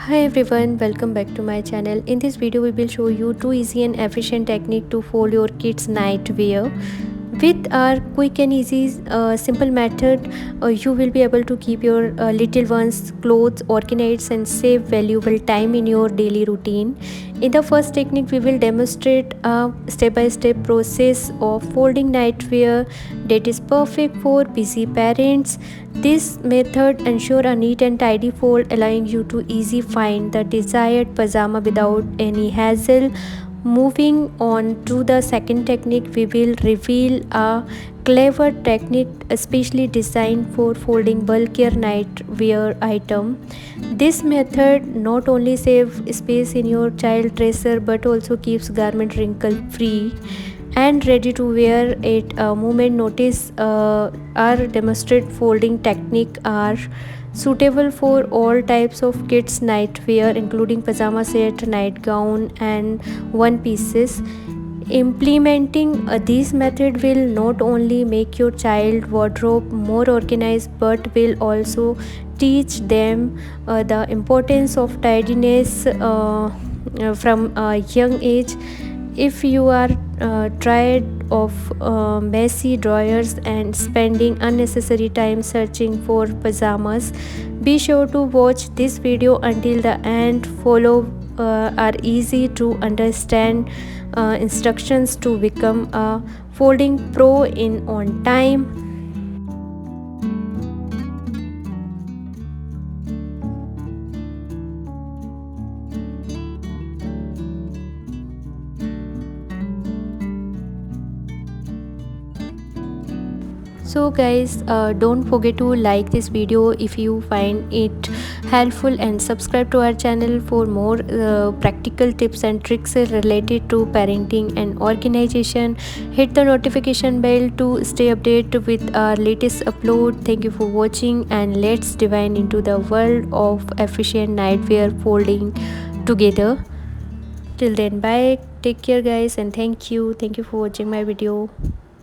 Hi everyone, welcome back to my channel. In this video we will show you two easy and efficient technique to fold your kids nightwear. With our quick and easy simple method, you will be able to keep your little ones clothes organized and save valuable time in your daily routine. In the first technique, we will demonstrate a step-by-step process of folding nightwear that is perfect for busy parents. This method ensures a neat and tidy fold, allowing you to easily find the desired pajama without any hassle. Moving on to the second technique, we will reveal a clever technique especially designed for folding bulkier nightwear item. This method not only saves space in your child dresser but also keeps garment wrinkle free and ready to wear at a moment notice. Our demonstrated folding technique are suitable for all types of kids nightwear including pajama set, nightgown and one pieces. Implementing this method will not only make your child wardrobe more organized but will also teach them the importance of tidiness from a young age. If you are tired of messy drawers and spending unnecessary time searching for pajamas, be sure to watch this video until the end. Follow our easy to understand instructions to become a folding pro in on time. So guys, don't forget to like this video if you find it helpful and subscribe to our channel for more practical tips and tricks related to parenting and organization. Hit the notification bell to stay updated with our latest upload. Thank you for watching and let's dive into the world of efficient nightwear folding together. Till then, bye, take care guys, and thank you for watching my video.